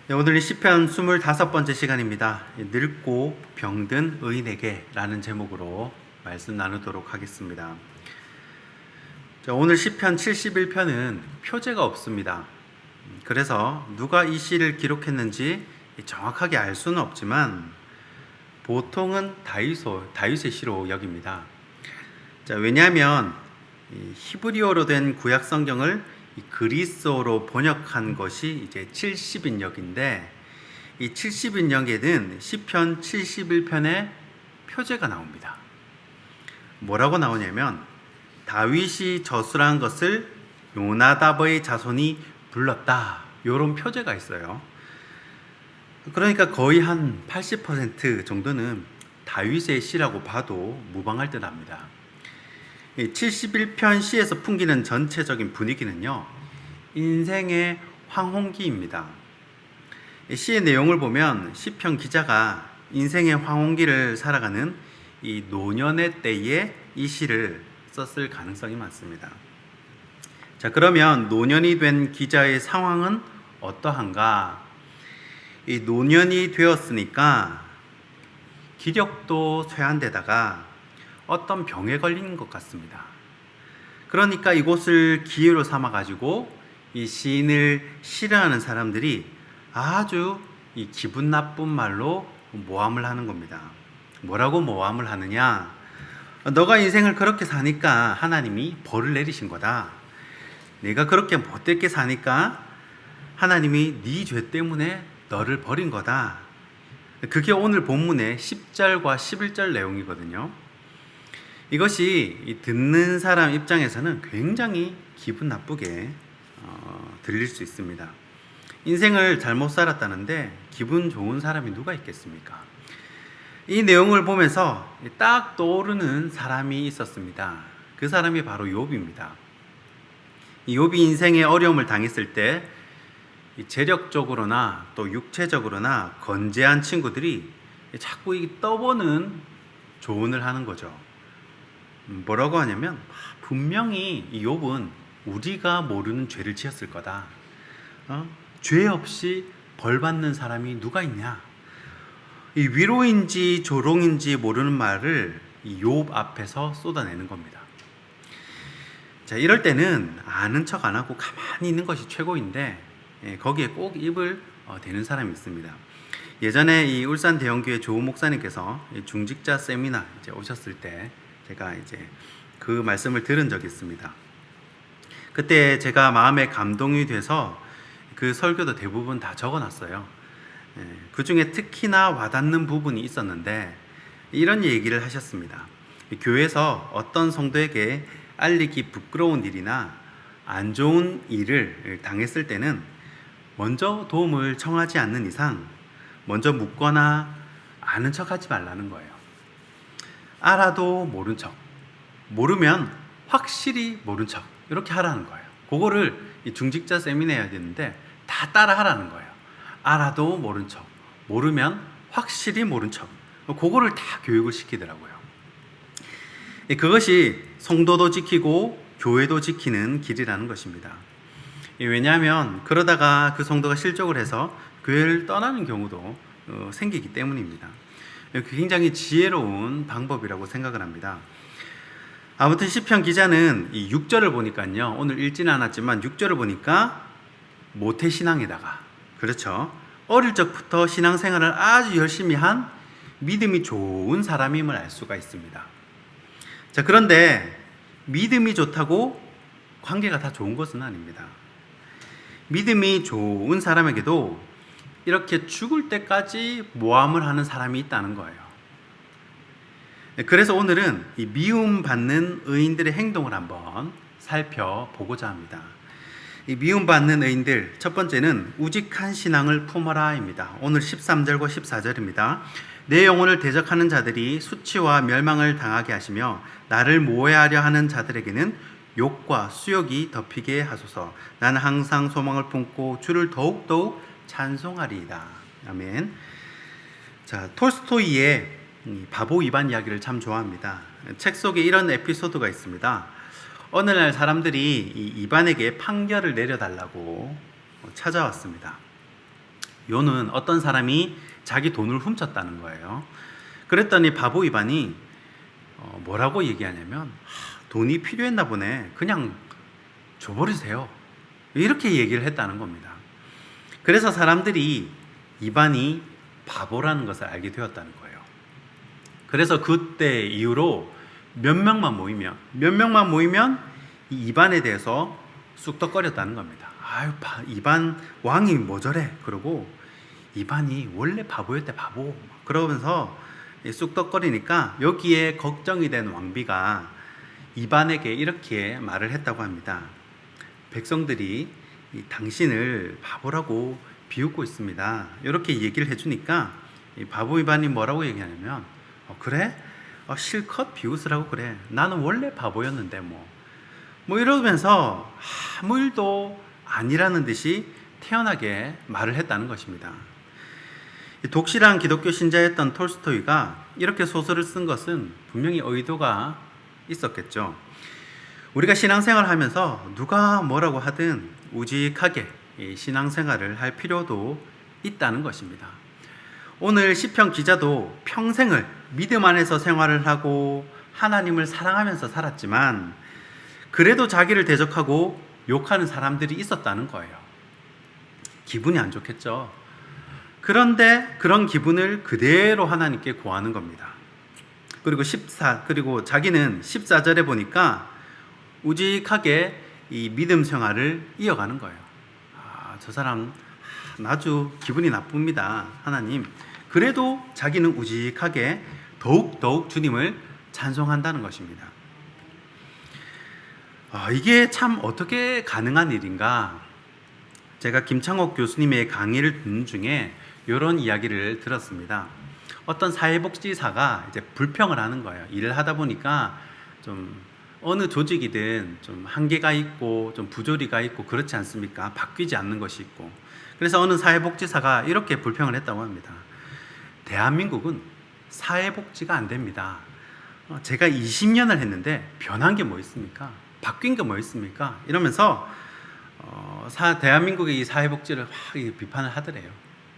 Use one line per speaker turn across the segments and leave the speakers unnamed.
네, 오늘은 시편 25번째 시간입니다. 늙고 병든 의인에게 라는 제목으로 말씀 나누도록 하겠습니다. 자, 오늘 시편 71편은 표제가 없습니다. 그래서 누가 이 시를 기록했는지 정확하게 알 수는 없지만 보통은 다윗의 시로 여깁니다. 자, 왜냐하면 히브리어로 된 구약 성경을 그리스어로 번역한 것이 이제 70인역인데 이 70인역에는 시편 71편의 표제가 나옵니다. 뭐라고 나오냐면 다윗이 저술한 것을 요나답의 자손이 불렀다. 이런 표제가 있어요. 그러니까 거의 한 80% 정도는 다윗의 시라고 봐도 무방할 듯 합니다. 71편 시에서 풍기는 전체적인 분위기는요, 인생의 황혼기입니다. 시의 내용을 보면 시편 기자가 인생의 황혼기를 살아가는 이 노년의 때에 이 시를 썼을 가능성이 많습니다. 자, 그러면 노년이 된 기자의 상황은 어떠한가? 이 노년이 되었으니까 기력도 쇠한데다가 어떤 병에 걸린 것 같습니다. 그러니까 이곳을 기회로 삼아가지고 이 시인을 싫어하는 사람들이 아주 이 기분 나쁜 말로 모함을 하는 겁니다. 뭐라고 모함을 하느냐? 너가 인생을 그렇게 사니까 하나님이 벌을 내리신 거다. 내가 그렇게 못되게 사니까 하나님이 네 죄 때문에 너를 버린 거다. 그게 오늘 본문의 10절과 11절 내용이거든요. 이것이 듣는 사람 입장에서는 굉장히 기분 나쁘게 들릴 수 있습니다. 인생을 잘못 살았다는데 기분 좋은 사람이 누가 있겠습니까? 이 내용을 보면서 딱 떠오르는 사람이 있었습니다. 그 사람이 바로 욥입니다. 욥이 인생의 어려움을 당했을 때 재력적으로나 또 육체적으로나 건재한 친구들이 자꾸 떠보는 조언을 하는 거죠. 뭐라고 하냐면 분명히 이 욥은 우리가 모르는 죄를 지었을 거다. 죄 없이 벌 받는 사람이 누가 있냐? 이 위로인지 조롱인지 모르는 말을 이 욥 앞에서 쏟아내는 겁니다. 자, 이럴 때는 아는 척 안 하고 가만히 있는 것이 최고인데 거기에 꼭 입을 대는 사람이 있습니다. 예전에 이 울산 대형교회 조 목사님께서 중직자 세미나 이제 오셨을 때 제가 이제 그 말씀을 들은 적이 있습니다. 그때 제가 마음에 감동이 돼서 그 설교도 대부분 다 적어놨어요. 그 중에 특히나 와닿는 부분이 있었는데 이런 얘기를 하셨습니다. 교회에서 어떤 성도에게 알리기 부끄러운 일이나 안 좋은 일을 당했을 때는 먼저 도움을 청하지 않는 이상 먼저 묻거나 아는 척하지 말라는 거예요. 알아도 모른 척, 모르면 확실히 모른 척, 이렇게 하라는 거예요. 그거를 중직자 세미나 해야 되는데 다 따라 하라는 거예요. 알아도 모른 척, 모르면 확실히 모른 척, 그거를 다 교육을 시키더라고요. 그것이 성도도 지키고 교회도 지키는 길이라는 것입니다. 왜냐하면 그러다가 그 성도가 실족을 해서 교회를 떠나는 경우도 생기기 때문입니다. 굉장히 지혜로운 방법이라고 생각을 합니다. 아무튼 시편 기자는 이 6절을 보니까요, 오늘 읽지는 않았지만 6절을 보니까 모태신앙에다가, 그렇죠, 어릴 적부터 신앙생활을 아주 열심히 한 믿음이 좋은 사람임을 알 수가 있습니다. 자, 그런데 믿음이 좋다고 관계가 다 좋은 것은 아닙니다. 믿음이 좋은 사람에게도 이렇게 죽을 때까지 모함을 하는 사람이 있다는 거예요. 그래서 오늘은 이 미움받는 의인들의 행동을 한번 살펴보고자 합니다. 이 미움받는 의인들, 첫 번째는 우직한 신앙을 품어라입니다. 오늘 13절과 14절입니다. 내 영혼을 대적하는 자들이 수치와 멸망을 당하게 하시며 나를 모해하려 하는 자들에게는 욕과 수욕이 덮이게 하소서. 나는 항상 소망을 품고 주를 더욱더욱 찬송하리이다. 아멘. 자, 톨스토이의 바보 이반 이야기를 참 좋아합니다. 책 속에 이런 에피소드가 있습니다. 어느 날 사람들이 이 이반에게 판결을 내려달라고 찾아왔습니다. 요는 어떤 사람이 자기 돈을 훔쳤다는 거예요. 그랬더니 바보 이반이 뭐라고 얘기하냐면 돈이 필요했나 보네. 그냥 줘버리세요. 이렇게 얘기를 했다는 겁니다. 그래서 사람들이 이반이 바보라는 것을 알게 되었다는 거예요. 그래서 그때 이후로 몇 명만 모이면 이 이반에 대해서 쑥덕거렸다는 겁니다. 아유, 이반 왕이 뭐 저래? 그러고 이반이 원래 바보였대, 바보. 그러면서 쑥덕거리니까 여기에 걱정이 된 왕비가 이반에게 이렇게 말을 했다고 합니다. 백성들이 당신을 바보라고 비웃고 있습니다. 이렇게 얘기를 해주니까 바보 이반이 뭐라고 얘기하냐면 그래? 실컷 비웃으라고 그래. 나는 원래 바보였는데 뭐 이러면서 아무 일도 아니라는 듯이 태연하게 말을 했다는 것입니다. 독실한 기독교 신자였던 톨스토이가 이렇게 소설을 쓴 것은 분명히 의도가 있었겠죠. 우리가 신앙생활을 하면서 누가 뭐라고 하든 우직하게 신앙생활을 할 필요도 있다는 것입니다. 오늘 시편 기자도 평생을 믿음 안에서 생활을 하고 하나님을 사랑하면서 살았지만 그래도 자기를 대적하고 욕하는 사람들이 있었다는 거예요. 기분이 안 좋겠죠. 그런데 그런 기분을 그대로 하나님께 고하는 겁니다. 그리고 자기는 14절에 보니까 우직하게 이 믿음 생활을 이어가는 거예요. 저 사람 아주 기분이 나쁩니다. 하나님. 그래도 자기는 우직하게 더욱 주님을 찬송한다는 것입니다. 이게 참 어떻게 가능한 일인가? 제가 김창옥 교수님의 강의를 듣는 중에 이런 이야기를 들었습니다. 어떤 사회복지사가 이제 불평을 하는 거예요. 일을 하다 보니까 좀 어느 조직이든 좀 한계가 있고 좀 부조리가 있고 그렇지 않습니까? 바뀌지 않는 것이 있고. 그래서 어느 사회복지사가 이렇게 불평을 했다고 합니다. 대한민국은 사회복지가 안 됩니다. 제가 20년을 했는데 변한 게 뭐 있습니까? 바뀐 게 뭐 있습니까? 이러면서 대한민국의 이 사회복지를 확 비판을 하더래요.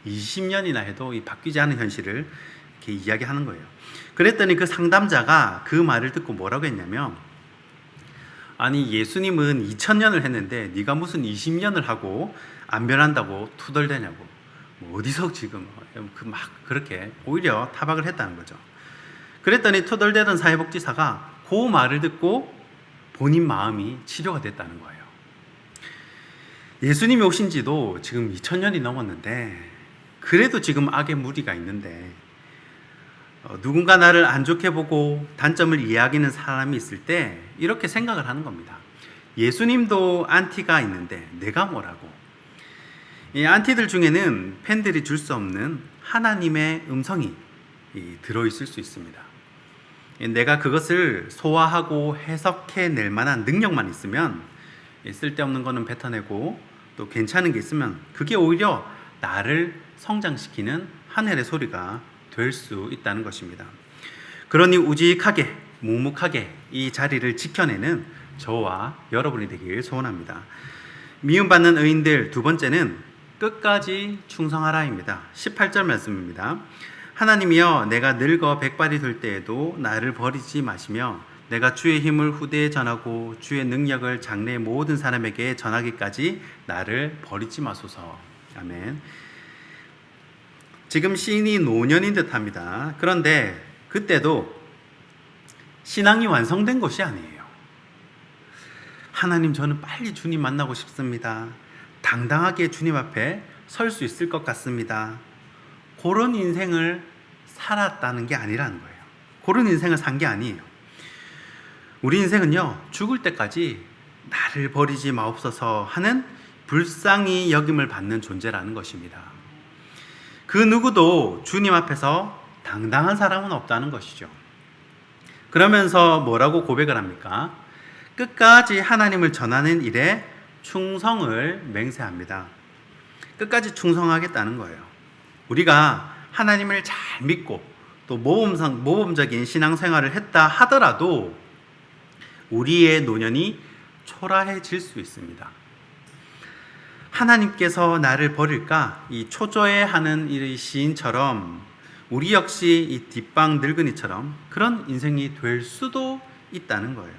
20년이나 해도 이 바뀌지 않은 현실을 이렇게 이야기하는 거예요. 그랬더니 그 상담자가 그 말을 듣고 뭐라고 했냐면 아니 예수님은 2000년을 했는데 네가 무슨 20년을 하고 안 변한다고 투덜대냐고 어디서 지금 막 그렇게 오히려 타박을 했다는 거죠. 그랬더니 투덜대던 사회복지사가 그 말을 듣고 본인 마음이 치료가 됐다는 거예요. 예수님이 오신 지도 지금 2000년이 넘었는데 그래도 지금 악의 무리가 있는데 누군가 나를 안 좋게 보고 단점을 이야기하는 사람이 있을 때 이렇게 생각을 하는 겁니다. 예수님도 안티가 있는데 내가 뭐라고. 이 안티들 중에는 팬들이 줄 수 없는 하나님의 음성이 들어있을 수 있습니다. 내가 그것을 소화하고 해석해낼 만한 능력만 있으면 쓸데없는 거는 뱉어내고 또 괜찮은 게 있으면 그게 오히려 나를 성장시키는 하늘의 소리가 될 수 있다는 것입니다. 그러니 우직하게 묵묵하게 이 자리를 지켜내는 저와 여러분이 되길 소원합니다. 미움받는 의인들 두 번째는 끝까지 충성하라입니다. 18절 말씀입니다. 하나님이여 내가 늙어 백발이 될 때에도 나를 버리지 마시며 내가 주의 힘을 후대에 전하고 주의 능력을 장래의 모든 사람에게 전하기까지 나를 버리지 마소서. 아멘. 지금 시인이 노년인 듯합니다. 그런데 그때도 신앙이 완성된 것이 아니에요. 하나님 저는 빨리 주님 만나고 싶습니다. 당당하게 주님 앞에 설 수 있을 것 같습니다. 그런 인생을 살았다는 게 아니라는 거예요. 그런 인생을 산 게 아니에요. 우리 인생은요, 죽을 때까지 나를 버리지 마옵소서 하는 불쌍히 여김을 받는 존재라는 것입니다. 그 누구도 주님 앞에서 당당한 사람은 없다는 것이죠. 그러면서 뭐라고 고백을 합니까? 끝까지 하나님을 전하는 일에 충성을 맹세합니다. 끝까지 충성하겠다는 거예요. 우리가 하나님을 잘 믿고 또 모범적인 신앙생활을 했다 하더라도 우리의 노년이 초라해질 수 있습니다. 하나님께서 나를 버릴까? 이 초조해하는 이 시인처럼 우리 역시 이 뒷방 늙은이처럼 그런 인생이 될 수도 있다는 거예요.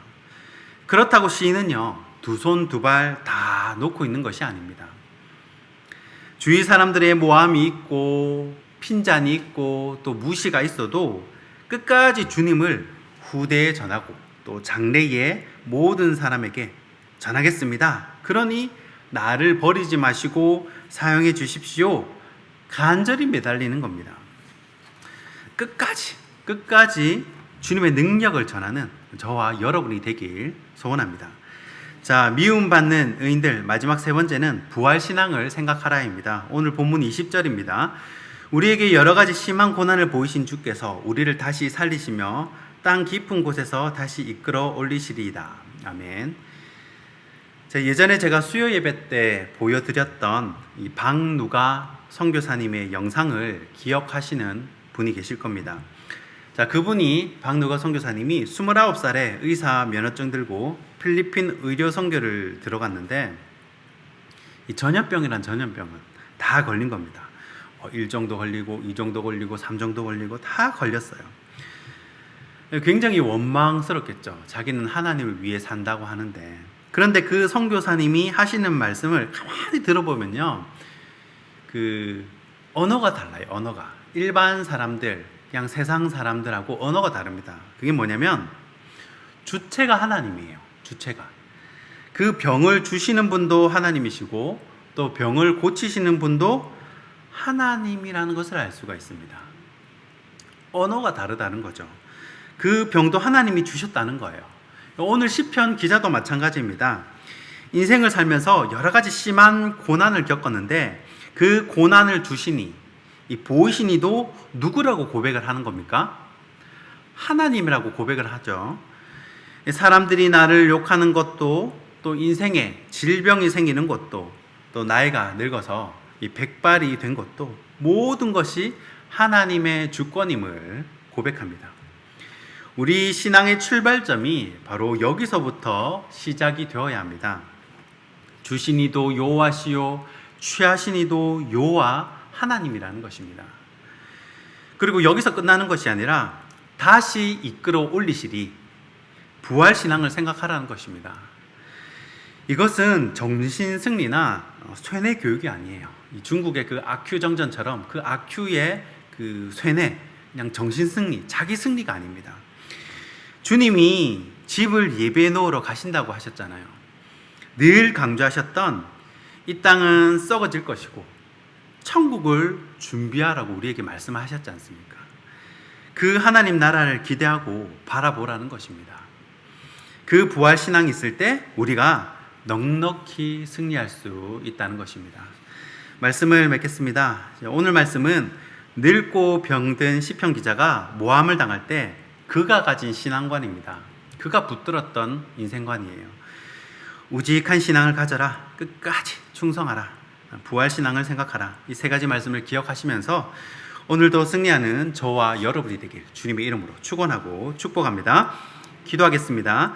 그렇다고 시인은요, 두 손 두 발 다 놓고 있는 것이 아닙니다. 주위 사람들의 모함이 있고 핀잔이 있고 또 무시가 있어도 끝까지 주님을 후대에 전하고 또 장래의 모든 사람에게 전하겠습니다. 그러니 나를 버리지 마시고 사용해 주십시오. 간절히 매달리는 겁니다. 끝까지 주님의 능력을 전하는 저와 여러분이 되길 소원합니다. 자, 미움받는 의인들, 마지막 세 번째는 부활신앙을 생각하라입니다. 오늘 본문 20절입니다. 우리에게 여러 가지 심한 고난을 보이신 주께서 우리를 다시 살리시며 땅 깊은 곳에서 다시 이끌어 올리시리이다. 아멘. 자, 예전에 제가 수요 예배 때 보여드렸던 이 박누가 선교사님의 영상을 기억하시는 분이 계실 겁니다. 자, 그분이 박누가 선교사님이 29살에 의사 면허증 들고 필리핀 의료 선교를 들어갔는데 이 전염병이란 전염병은 다 걸린 겁니다. 1 정도 걸리고 2 정도 걸리고 3 정도 걸리고 다 걸렸어요. 굉장히 원망스럽겠죠. 자기는 하나님을 위해 산다고 하는데. 그런데 그 선교사님이 하시는 말씀을 가만히 들어보면요, 그 언어가 달라요. 언어가 일반 사람들, 그냥 세상 사람들하고 언어가 다릅니다. 그게 뭐냐면 주체가 하나님이에요. 주체가. 그 병을 주시는 분도 하나님이시고 또 병을 고치시는 분도 하나님이라는 것을 알 수가 있습니다. 언어가 다르다는 거죠. 그 병도 하나님이 주셨다는 거예요. 오늘 시편 기자도 마찬가지입니다. 인생을 살면서 여러 가지 심한 고난을 겪었는데 그 고난을 주시니, 이 보이신 이도 누구라고 고백을 하는 겁니까? 하나님이라고 고백을 하죠. 사람들이 나를 욕하는 것도, 또 인생에 질병이 생기는 것도, 또 나이가 늙어서 이 백발이 된 것도 모든 것이 하나님의 주권임을 고백합니다. 우리 신앙의 출발점이 바로 여기서부터 시작이 되어야 합니다. 주신 이도 여호와시요 취하신 이도 여호와 하나님이라는 것입니다. 그리고 여기서 끝나는 것이 아니라 다시 이끌어 올리시리, 부활신앙을 생각하라는 것입니다. 이것은 정신승리나 쇠뇌 교육이 아니에요. 중국의 그 아큐정전처럼 그 아큐의 그 쇠뇌, 그냥 정신승리, 자기 승리가 아닙니다. 주님이 집을 예배해 놓으러 가신다고 하셨잖아요. 늘 강조하셨던 이 땅은 썩어질 것이고 천국을 준비하라고 우리에게 말씀하셨지 않습니까? 그 하나님 나라를 기대하고 바라보라는 것입니다. 그 부활신앙이 있을 때 우리가 넉넉히 승리할 수 있다는 것입니다. 말씀을 맺겠습니다. 오늘 말씀은 늙고 병든 시편 기자가 모함을 당할 때 그가 가진 신앙관입니다. 그가 붙들었던 인생관이에요. 우직한 신앙을 가져라. 끝까지 충성하라. 부활신앙을 생각하라. 이 세 가지 말씀을 기억하시면서 오늘도 승리하는 저와 여러분이 되길 주님의 이름으로 축원하고 축복합니다. 기도하겠습니다.